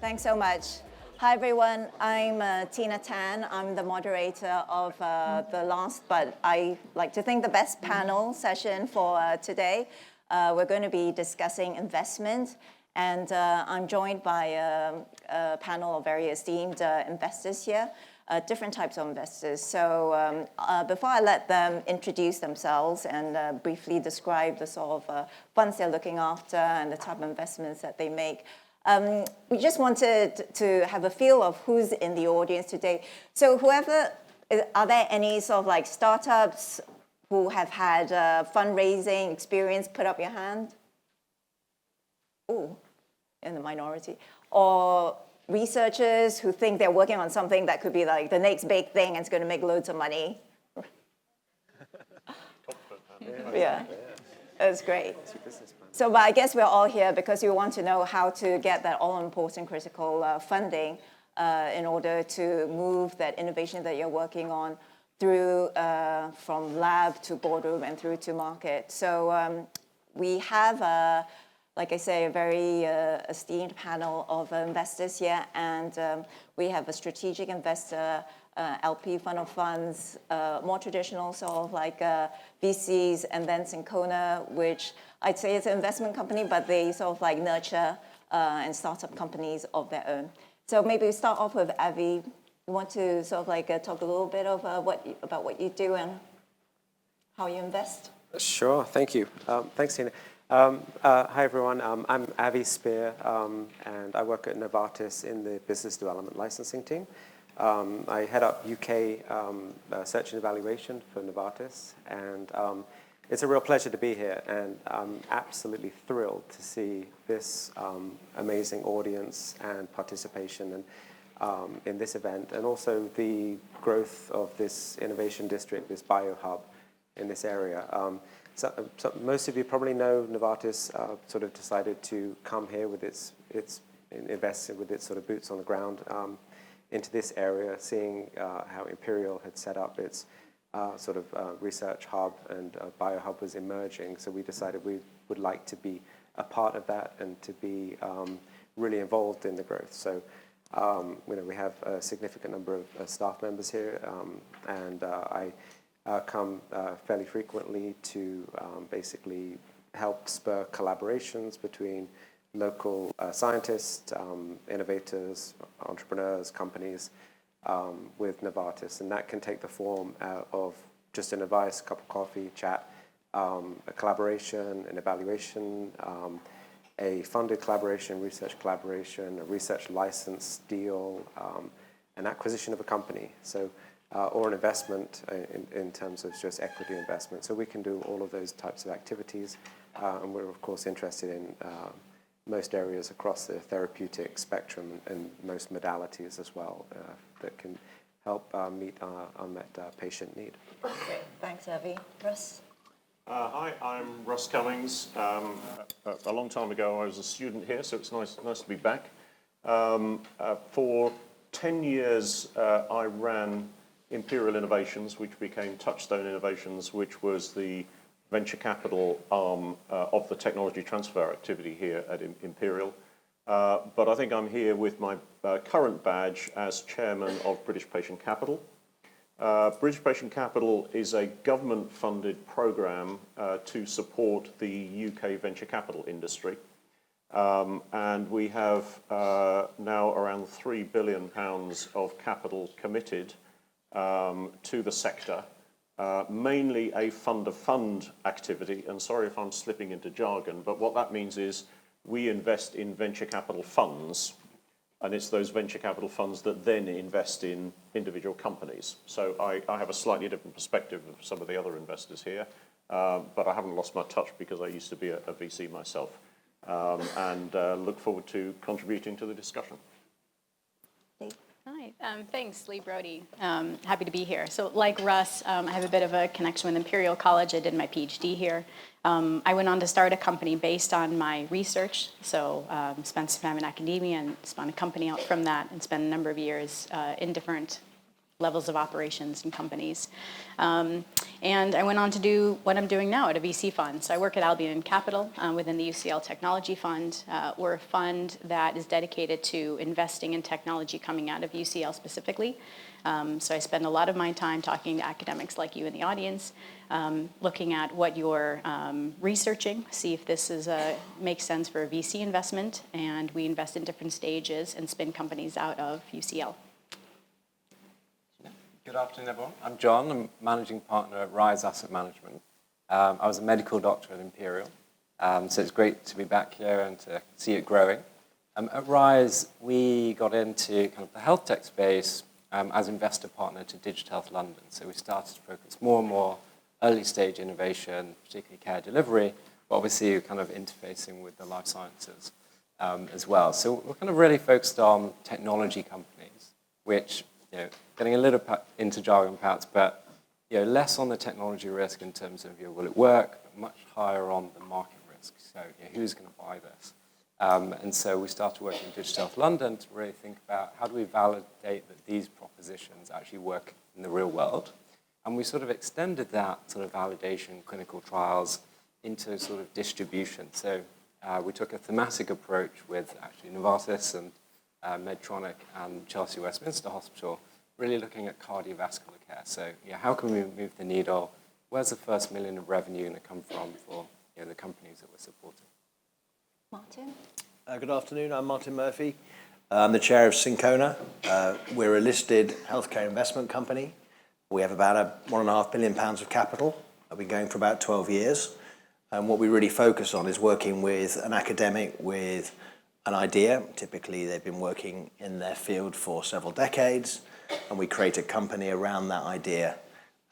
Thanks so much. Hi, everyone. I'm Tina Tan. I'm the moderator of the last, but I like to think the best panel session for today. We're going to be discussing investment, and I'm joined by a panel of very esteemed investors here, different types of investors. So before I let them introduce themselves and briefly describe the sort of funds they're looking after and the type of investments that they make, we just wanted to have a feel of who's in the audience today. So are there any sort of like startups who have had fundraising experience? Put up your hand. Oh, in the minority. Or researchers who think they're working on something that could be like the next big thing and it's going to make loads of money. Yeah, that's great. So but I guess we're all here because we want to know how to get that all-important critical funding in order to move that innovation that you're working on through from lab to boardroom and through to market. So we have, like I say, a very esteemed panel of investors here, and we have a strategic investor, LP fund of funds, more traditional sort of like VCs, and then Syncona, which I'd say is an investment company, but they sort of like nurture and startup companies of their own. So maybe we start off with Avi. You want to sort of like talk a little bit of about what you do and how you invest? Sure, thank you. Thanks, Tina. Hi, everyone. I'm Avi Spier, and I work at Novartis in the business development licensing team. I head up UK search and evaluation for Novartis, and it's a real pleasure to be here, and I'm absolutely thrilled to see this amazing audience and participation in this event, and also the growth of this innovation district, this biohub in this area. So most of you probably know Novartis sort of decided to come here with invest with its sort of boots on the ground into this area, seeing how Imperial had set up its sort of research hub and biohub was emerging. So we decided we would like to be a part of that and to be really involved in the growth. So we have a significant number of staff members here, and I come fairly frequently to basically help spur collaborations between local scientists, innovators, entrepreneurs, companies with Novartis. And that can take the form of just an advice, a cup of coffee, chat, a collaboration, an evaluation, a funded collaboration, research collaboration, a research license deal, an acquisition of a company. So or an investment in terms of just equity investment. So we can do all of those types of activities. And we're, of course, interested in most areas across the therapeutic spectrum and most modalities as well that can help meet our unmet patient need. Great. Thanks, Avi. Russ? Hi, I'm Russ Kellings. A long time ago, I was a student here, so it's nice to be back. For 10 years, I ran Imperial Innovations, which became Touchstone Innovations, which was the venture capital arm of the technology transfer activity here at Imperial. But I think I'm here with my current badge as chairman of British Patient Capital. British Patient Capital is a government-funded program to support the UK venture capital industry. And we have now around £3 billion of capital committed to the sector, mainly a fund-of-fund activity. And sorry if I'm slipping into jargon, but what that means is we invest in venture capital funds, and it's those venture capital funds that then invest in individual companies. So I have a slightly different perspective of some of the other investors here, but I haven't lost my touch because I used to be a VC myself, and look forward to contributing to the discussion. Hi, thanks, Leigh, Brody. Happy to be here. So like Russ, I have a bit of a connection with Imperial College. I did my PhD here. I went on to start a company based on my research. So spent some time in academia and spun a company out from that and spent a number of years in different levels of operations in companies. And I went on to do what I'm doing now at a VC fund. So I work at Albion Capital within the UCL Technology Fund. We're a fund that is dedicated to investing in technology coming out of UCL specifically. So I spend a lot of my time talking to academics like you in the audience, looking at what you're researching, see if this makes sense for a VC investment, and we invest in different stages and spin companies out of UCL. Good afternoon, everyone. I'm John. I'm managing partner at RYSE Asset Management. I was a medical doctor at Imperial, so it's great to be back here and to see it growing. At RYSE, we got into kind of the health tech space as investor partner to Digital Health London. So we started to focus more and more early stage innovation, particularly care delivery, but obviously kind of interfacing with the life sciences as well. So we're kind of really focused on technology companies, which, getting a little into jargon perhaps, but less on the technology risk in terms of will it work, but much higher on the market risk. So who's going to buy this? And so we started working in Digital Health London to really think about how do we validate that these propositions actually work in the real world. And we sort of extended that sort of validation, clinical trials, into sort of distribution. So we took a thematic approach with actually Novartis and Medtronic and Chelsea Westminster Hospital, really looking at cardiovascular care. So how can we move the needle? Where's the first $1 million of revenue going to come from for the companies that we're supporting? Martin? Good afternoon. I'm Martin Murphy. I'm the chair of Syncona. We're a listed healthcare investment company. We have about £1.5 billion of capital. I've been going for about 12 years. And what we really focus on is working with an academic with an idea. Typically, they've been working in their field for several decades, and we create a company around that idea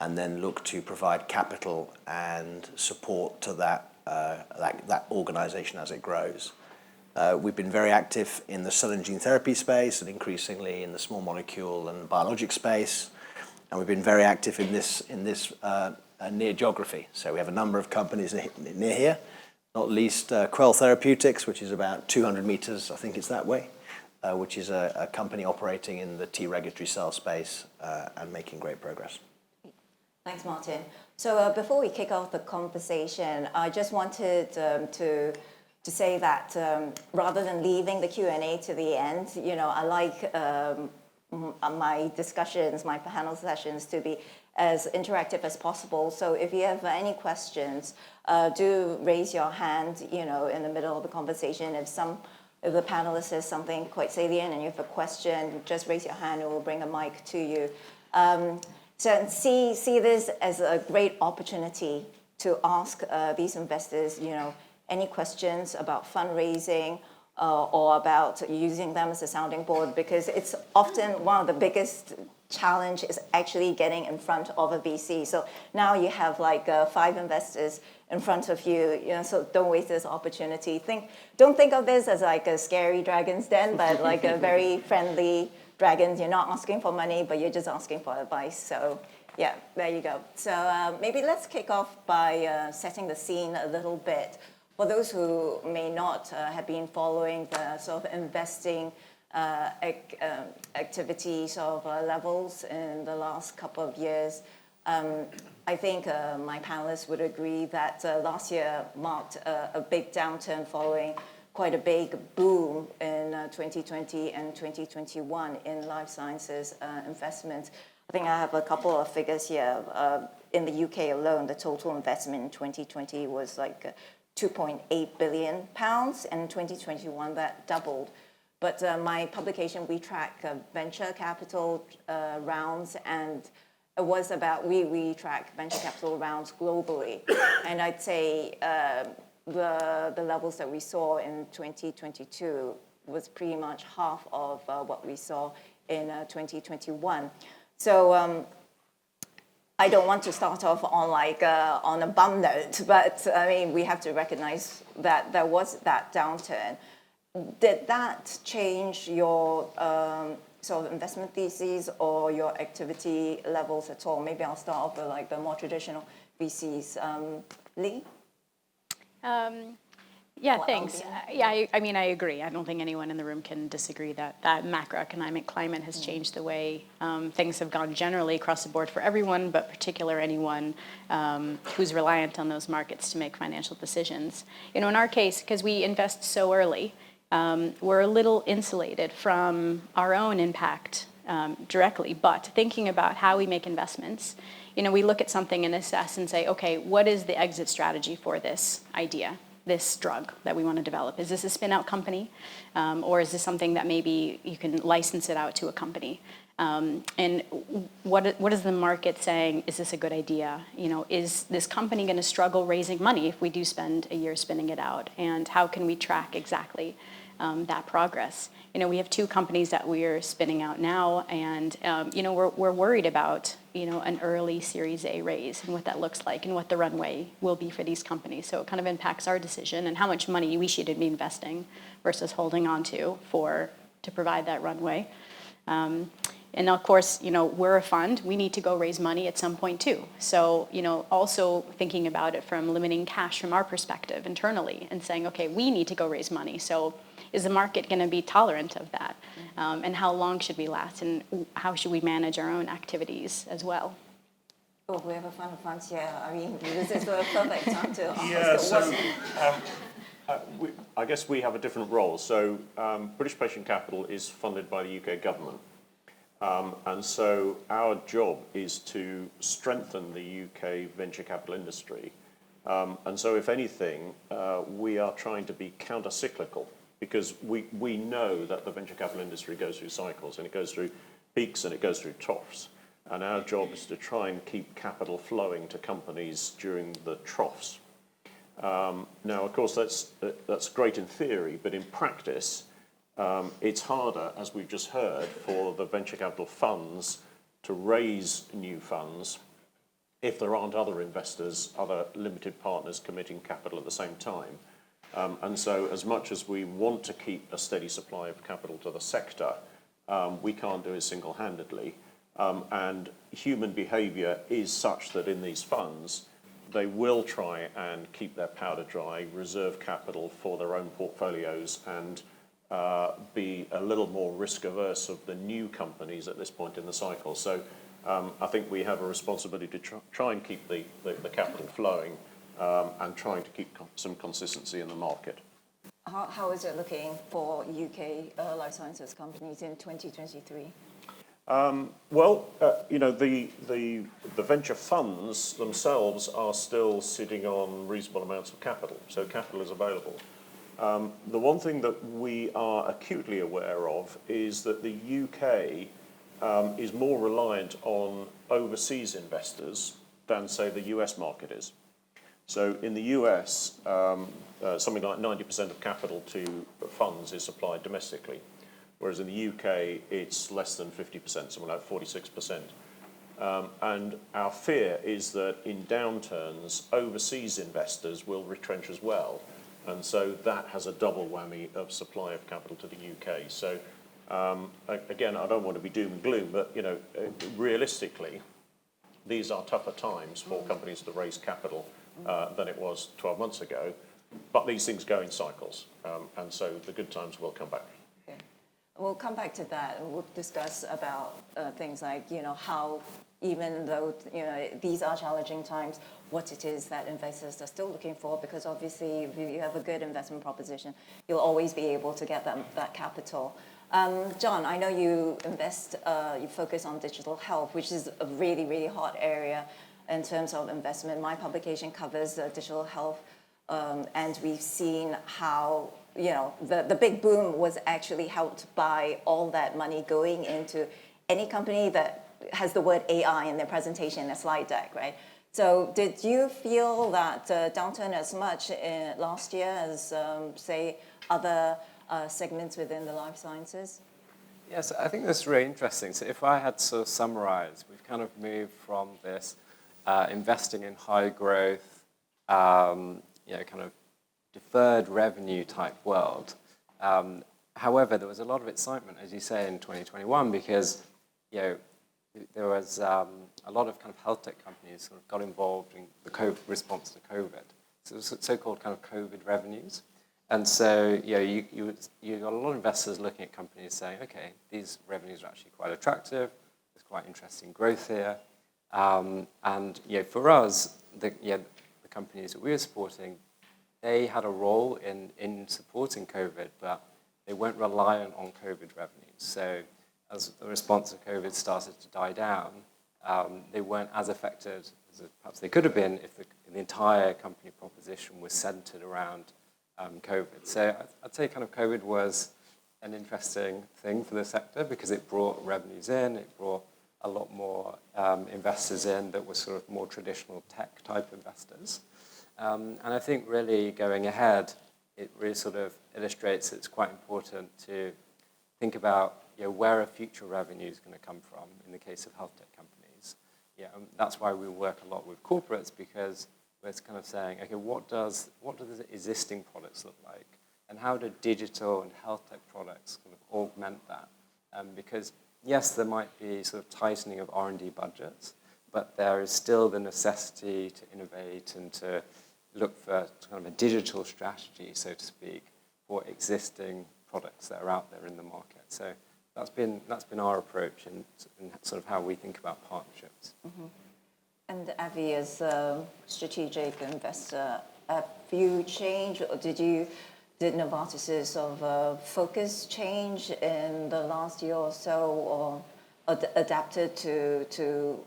and then look to provide capital and support to that organization as it grows. We've been very active in the cell and gene therapy space and increasingly in the small molecule and biologic space. And we've been very active in this near geography. So we have a number of companies near here, not least Quell Therapeutics, which is about 200 meters, I think it's that way, which is a company operating in the T regulatory cell space and making great progress. Thanks, Martin. So before we kick off the conversation, I just wanted to say that rather than leaving the Q&A to the end, I like my discussions, my panel sessions to be as interactive as possible. So if you have any questions, do raise your hand, in the middle of the conversation. If the panelist says something quite salient and you have a question, just raise your hand and we'll bring a mic to you. So see this as a great opportunity to ask these investors, any questions about fundraising or about using them as a sounding board, because it's often one of the biggest challenge is actually getting in front of a VC. So now you have 5 investors in front of you, so don't waste this opportunity. Don't think of this as a scary dragon's den, but a very friendly dragons. You're not asking for money, but you're just asking for advice. So yeah, there you go. So maybe let's kick off by setting the scene a little bit. For those who may not have been following the sort of investing activity sort of levels in the last couple of years, I think my panelists would agree that last year marked a big downturn following quite a big boom in 2020 and 2021 in life sciences investments. I think I have a couple of figures here. In the UK alone, the total investment in 2020 was £2.8 billion, and in 2021 that doubled. But my publication, we track venture capital rounds, and it was about, we track venture capital rounds globally. And I'd say the levels that we saw in 2022 was pretty much half of what we saw in 2021. So I don't want to start off on a bum note, but I mean, we have to recognize that there was that downturn. Did that change your sort of investment theses or your activity levels at all? Maybe I'll start off with the more traditional VCs. Leigh? Yeah, for thanks. Albion? I mean, I agree. I don't think anyone in the room can disagree that that macroeconomic climate has changed the way things have gone generally across the board for everyone, but particular anyone who's reliant on those markets to make financial decisions. You know, in our case, because we invest so early, we're a little insulated from our own impact directly, but thinking about how we make investments, you know, we look at something and assess and say, okay, what is the exit strategy for this idea, this drug that we want to develop? Is this a spin-out company, or is this something that maybe you can license it out to a company? And what is the market saying? Is this a good idea? You know, is this company going to struggle raising money if we do spend a year spinning it out? And how can we track exactly that progress? You know, we have 2 companies that we are spinning out now, and you know, we're worried about, you know, an early Series A raise and what that looks like and what the runway will be for these companies. So it kind of impacts our decision and how much money we should be investing versus holding on to provide that runway. And of course, you know, we're a fund. We need to go raise money at some point too. So, you know, also thinking about it from limiting cash from our perspective internally and saying, okay, we need to go raise money. So is the market going to be tolerant of that? And how long should we last? And how should we manage our own activities as well? Oh, we have a fund of funds here. I mean, this is the perfect time to ask. Yeah, so I guess we have a different role. So British Patient Capital is funded by the UK government. And so our job is to strengthen the UK venture capital industry. And so if anything, we are trying to be counter-cyclical, because we know that the venture capital industry goes through cycles, and it goes through peaks and it goes through troughs. And our job is to try and keep capital flowing to companies during the troughs. Now, of course, that's great in theory, but in practice, it's harder, as we've just heard, for the venture capital funds to raise new funds if there aren't other investors, other limited partners committing capital at the same time. And so as much as we want to keep a steady supply of capital to the sector, we can't do it single-handedly. And human behaviour is such that in these funds, they will try and keep their powder dry, reserve capital for their own portfolios, and be a little more risk-averse of the new companies at this point in the cycle. So I think we have a responsibility to try and keep the capital flowing and trying to keep some consistency in the market. How is it looking for UK life sciences companies in 2023? You know, the venture funds themselves are still sitting on reasonable amounts of capital, so capital is available. The one thing that we are acutely aware of is that the UK is more reliant on overseas investors than, say, the US market is. So in the US, something like 90% of capital to funds is supplied domestically, whereas in the UK, it's less than 50%, something like 46%. And our fear is that in downturns, overseas investors will retrench as well. And so that has a double whammy of supply of capital to the UK. So again, I don't want to be doom and gloom, but you know, realistically, these are tougher times for companies to raise capital than it was 12 months ago. But these things go in cycles, and so the good times will come back. Okay. We'll come back to that. We'll discuss about things like, you know, how even though, you know, these are challenging times, what it is that investors are still looking for, because obviously if you have a good investment proposition, you'll always be able to get that capital. John, I know you you focus on digital health, which is a really, really hot area in terms of investment. My publication covers digital health, and we've seen how, you know, the big boom was actually helped by all that money going into any company that has the word AI in their presentation, in their slide deck, right? So did you feel that downturn as much last year as, say, other segments within the life sciences? Yes, I think that's really interesting. So if I had to sort of summarize, we've kind of moved from this investing in high growth, you know, kind of deferred revenue type world. However, there was a lot of excitement, as you say, in 2021, because, you know, there was a lot of kind of health tech companies sort of got involved in the COVID response to COVID. So it was so-called kind of COVID revenues. And so, you got a lot of investors looking at companies saying, okay, these revenues are actually quite attractive. There's quite interesting growth here. And for us, the companies that we were supporting, they had a role in supporting COVID, but they weren't reliant on COVID revenues. So as the response to COVID started to die down, they weren't as affected as perhaps they could have been if the entire company proposition was centered around COVID. So I'd say kind of COVID was an interesting thing for the sector because it brought revenues in, it brought a lot more investors in that were sort of more traditional tech type investors. And I think really going ahead, it really sort of illustrates it's quite important to think about where are future revenues going to come from in the case of health tech companies. That's why we work a lot with corporates because we're kind of saying, okay, what do the existing products look like? And how do digital and health tech products kind of augment that? Because yes, there might be sort of tightening of R&D budgets, but there is still the necessity to innovate and to look for kind of a digital strategy, so to speak, for existing products that are out there in the market. So that's been our approach in sort of how we think about partnerships. Mm-hmm. And Avi, as a strategic investor, have you changed, or did Novartis' sort of focus change in the last year or so, or adapted to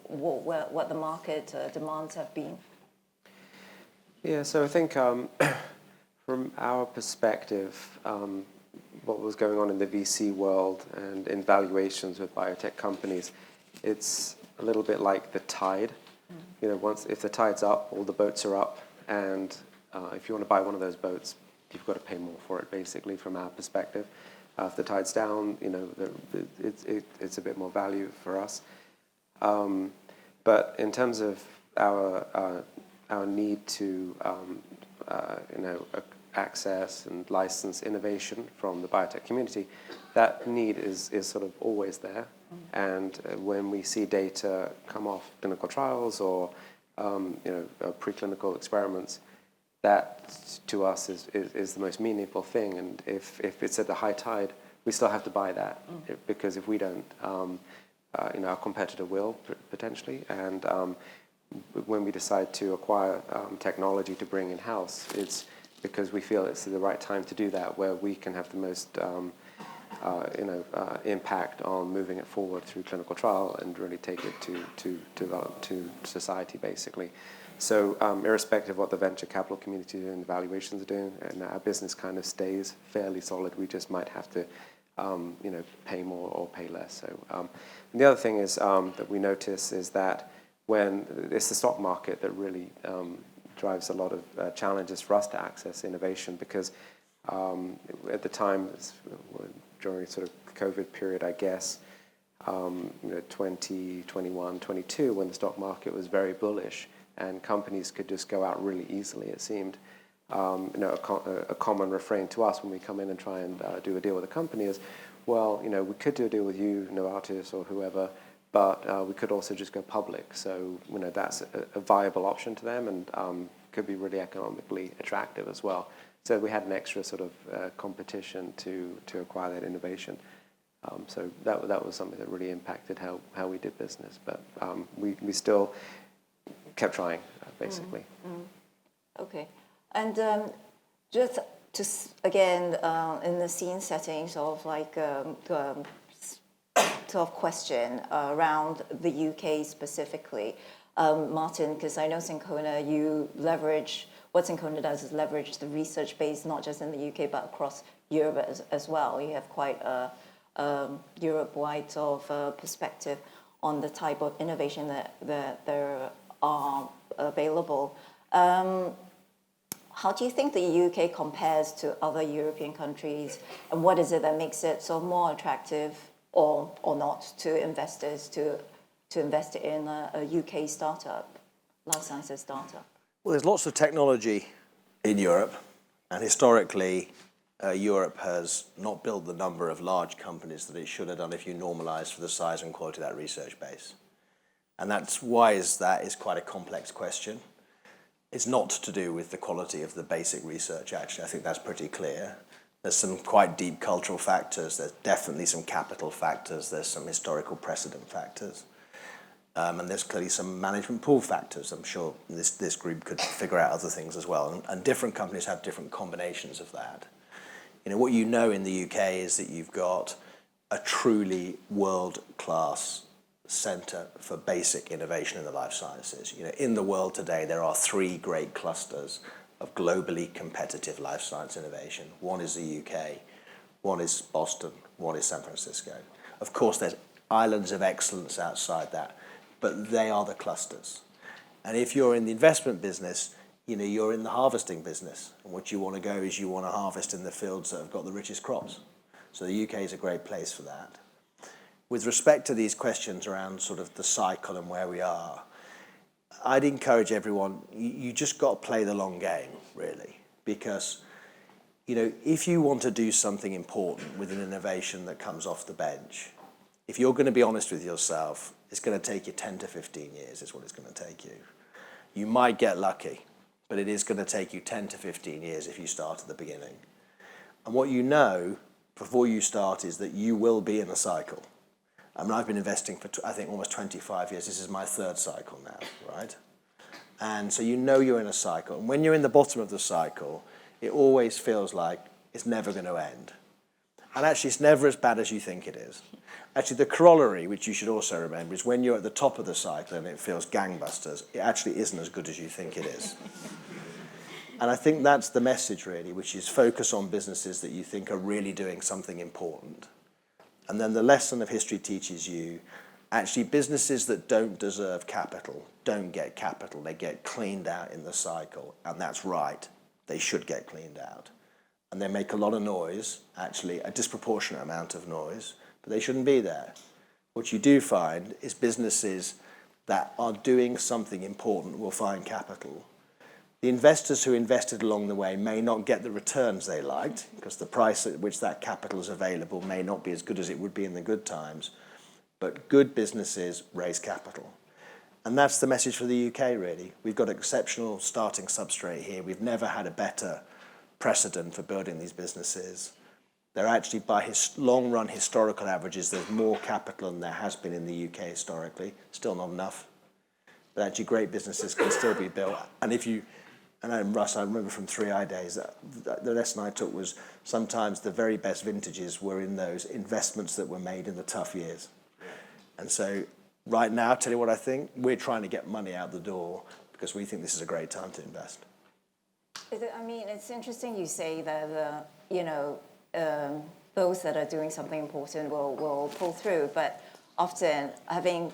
what the market demands have been? Yeah, so I think from our perspective, what was going on in the VC world and in valuations with biotech companies, it's a little bit like the tide. If the tide's up, all the boats are up, and if you want to buy one of those boats, you've got to pay more for it, basically, from our perspective. If the tide's down, it's a bit more value for us. But in terms of our need to access and license innovation from the biotech community, that need is sort of always there. And when we see data come off clinical trials or preclinical experiments, that to us is the most meaningful thing. And if it's at the high tide, we still have to buy that because if we don't, our competitor will potentially. And when we decide to acquire technology to bring in-house, it's because we feel it's the right time to do that, where we can have the most impact on moving it forward through clinical trial and really take it to society, basically. So irrespective of what the venture capital community and the valuations are doing, and our business kind of stays fairly solid, we just might have to pay more or pay less. So and the other thing is that we notice is that when it's the stock market that really drives a lot of challenges for us to access innovation, because at the time, during sort of COVID period, I guess, 2021, 22, when the stock market was very bullish and companies could just go out really easily, it seemed. A common refrain to us when we come in and try and do a deal with a company is, well, we could do a deal with you, Novartis or whoever, but we could also just go public. So, that's a viable option to them and could be really economically attractive as well. So we had an extra sort of competition to acquire that innovation. So that was something that really impacted how we did business. But we still kept trying, basically. Okay. And just to, again, in the scene settings of like sort of question around the UK specifically, Martin, because I know Syncona, what Syncona does is leverage the research base, not just in the UK, but across Europe as well. You have quite a Europe-wide sort of perspective on the type of innovation that there are available. How do you think the UK compares to other European countries, and what is it that makes it so more attractive or not to investors to invest in a UK startup, life sciences startup? Well, there's lots of technology in Europe, and historically, Europe has not built the number of large companies that it should have done if you normalize for the size and quality of that research base. And that's why that is quite a complex question. It's not to do with the quality of the basic research, actually. I think that's pretty clear. There's some quite deep cultural factors. There's definitely some capital factors. There's some historical precedent factors. And there's clearly some management pool factors. I'm sure this group could figure out other things as well. And different companies have different combinations of that. What you know in the UK is that you've got a truly world-class centre for basic innovation in the life sciences. In the world today, there are 3 great clusters of globally competitive life science innovation. One is the UK, one is Boston, one is San Francisco. Of course, there's islands of excellence outside that, but they are the clusters. And if you're in the investment business, you're in the harvesting business. And what you want to go is you want to harvest in the fields that have got the richest crops. So the UK is a great place for that. With respect to these questions around sort of the cycle and where we are, I'd encourage everyone, you just got to play the long game, really. Because, if you want to do something important with an innovation that comes off the bench, if you're going to be honest with yourself, it's going to take you 10 to 15 years is what it's going to take you. You might get lucky, but it is going to take you 10 to 15 years if you start at the beginning. And what you know before you start is that you will be in a cycle. I've been investing for, I think, almost 25 years. This is my 3rd cycle now, right? And so you're in a cycle. And when you're in the bottom of the cycle, it always feels like it's never going to end. And actually, it's never as bad as you think it is. Actually, the corollary, which you should also remember, is when you're at the top of the cycle and it feels gangbusters, it actually isn't as good as you think it is. And I think that's the message, really, which is focus on businesses that you think are really doing something important. And then the lesson of history teaches you, actually, businesses that don't deserve capital don't get capital. They get cleaned out in the cycle. And that's right. They should get cleaned out. And they make a lot of noise, actually, a disproportionate amount of noise, but they shouldn't be there. What you do find is businesses that are doing something important will find capital. The investors who invested along the way may not get the returns they liked, because the price at which that capital is available may not be as good as it would be in the good times. But good businesses raise capital. And that's the message for the UK, really. We've got exceptional starting substrate here. We've never had a better precedent for building these businesses. They're actually, by long-run historical averages, there's more capital than there has been in the UK historically. Still not enough. But actually, great businesses can still be built. And Russ, I remember from 3i days, the lesson I took was sometimes the very best vintages were in those investments that were made in the tough years. And so right now, I'll tell you what I think, we're trying to get money out the door because we think this is a great time to invest. It's interesting you say that, those that are doing something important will pull through, but often, having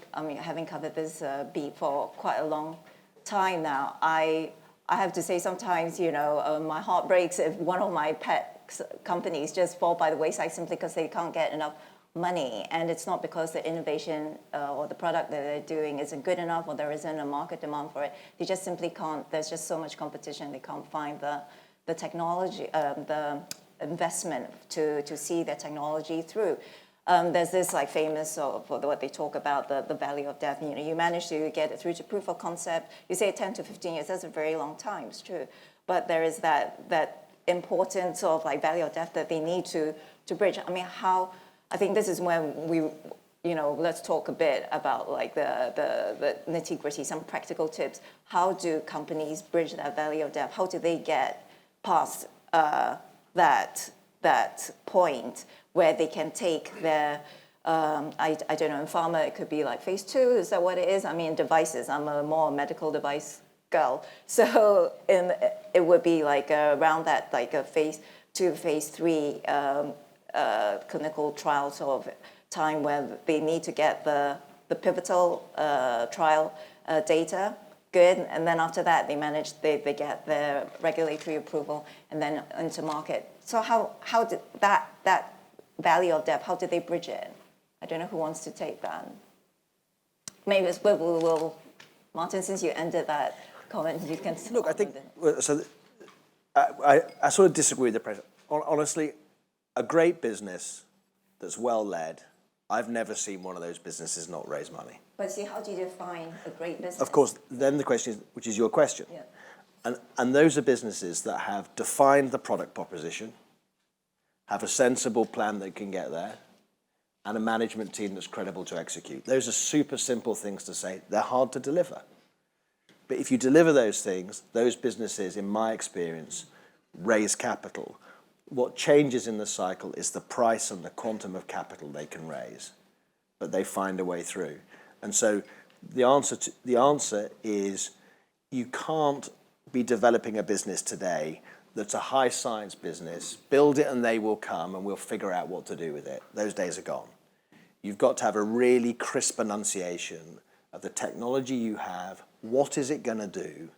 covered this beat for quite a long time now, I have to say sometimes, my heart breaks if one of my pet companies just fall by the wayside simply because they can't get enough money. And it's not because the innovation or the product that they're doing isn't good enough or there isn't a market demand for it. They just simply can't. There's just so much competition. They can't find the technology, the investment to see their technology through. There's this famous for what they talk about, the valley of death. You manage to get it through to proof of concept. You say 10 to 15 years. That's a very long time. It's true, but there is that important sort of valley of death that they need to bridge. I think this is when we, let's talk a bit about the nitty gritty, some practical tips. How do companies bridge that valley of death? How do they get past that point where they can take their, I don't know, in pharma, it could be phase 2, is that what it is? Devices, I'm a more medical device girl. So it would be around that, a phase 2, phase 3 clinical trial sort of time where they need to get the pivotal trial data good, and then after that they get their regulatory approval and then into market. So how did that valley of death, how did they bridge it? I don't know who wants to take that. Maybe we'll Martin, since you ended that comment, you can look. I think so. I sort of disagree with the president. Honestly, a great business that's well led. I've never seen one of those businesses not raise money. But see, how do you define a great business? Of course, then the question is, which is your question. Yeah. And those are businesses that have defined the product proposition, have a sensible plan that can get there, and a management team that's credible to execute. Those are super simple things to say. They're hard to deliver. But if you deliver those things, those businesses, in my experience, raise capital. What changes in the cycle is the price and the quantum of capital they can raise, but they find a way through. And so the answer is you can't be developing a business today that's a high science business, build it and they will come and we'll figure out what to do with it. Those days are gone. You've got to have a really crisp enunciation of the technology you have, what is it going to do,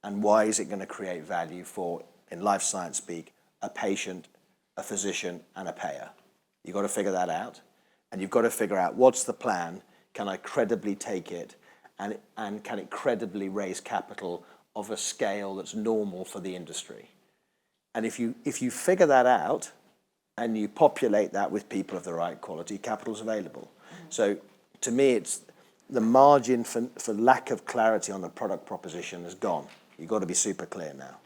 and why is it going to create value for, in life science speak, a patient, a physician, and a payer. You've got to figure that out, and you've got to figure out what's the plan, can I credibly take it, and can it credibly raise capital of a scale that's normal for the industry. And if you figure that out, and you populate that with people of the right quality, capital's available. So to me, it's the margin for lack of clarity on the product proposition is gone. You've got to be super clear now.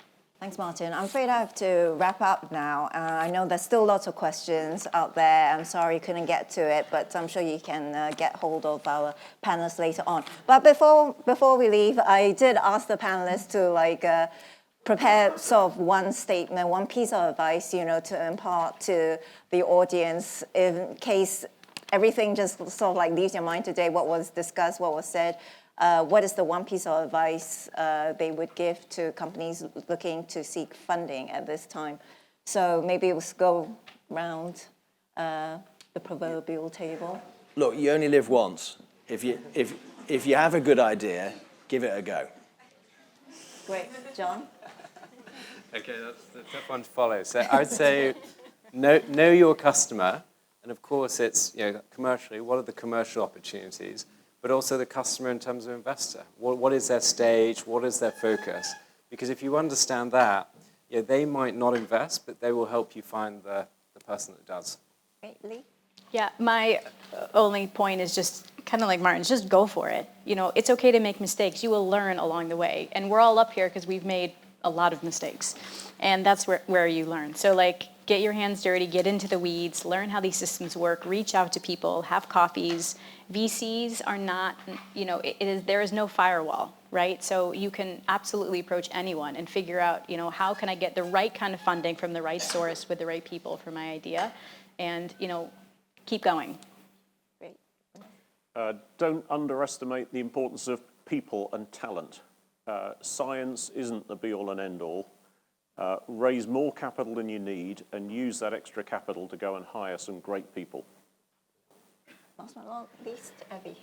Thanks, Martin. I'm afraid I have to wrap up now. I know there's still lots of questions out there. I'm sorry you couldn't get to it, but I'm sure you can get hold of our panelists later on. But before we leave, I did ask the panelists to prepare sort of one statement, one piece of advice, to impart to the audience in case everything just sort of like leaves your mind today, what was discussed, what was said. What is the one piece of advice they would give to companies looking to seek funding at this time? So maybe we'll go around the proverbial table. Look, you only live once. If you have a good idea, give it a go. Great. John? Okay, that's the tough one to follow. So I would say know your customer, and of course it's commercially, what are the commercial opportunities? But also the customer in terms of investor. What is their stage? What is their focus? Because if you understand that, they might not invest, but they will help you find the person that does. Great. Leigh? Yeah, my only point is just kind of like Martin's, just go for it. It's okay to make mistakes. You will learn along the way. And we're all up here because we've made a lot of mistakes. And that's where you learn. So get your hands dirty, get into the weeds, learn how these systems work, reach out to people, have coffees. VCs are not, there is no firewall, right? So you can absolutely approach anyone and figure out, how can I get the right kind of funding from the right source with the right people for my idea, and, keep going. Great. Don't underestimate the importance of people and talent. Science isn't the be-all and end-all. Raise more capital than you need and use that extra capital to go and hire some great people. Last but not least, Abby.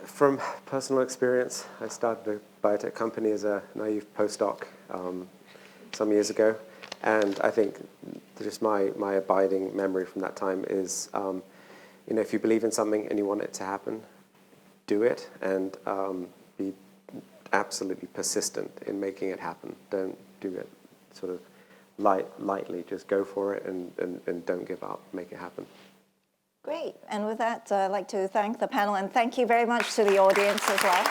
From personal experience, I started a biotech company as a naive postdoc some years ago. And I think just my abiding memory from that time is, if you believe in something and you want it to happen, do it and be absolutely persistent in making it happen. Don't do it sort of lightly. Just go for it and don't give up. Make it happen. Great. And with that, I'd like to thank the panel and thank you very much to the audience as well.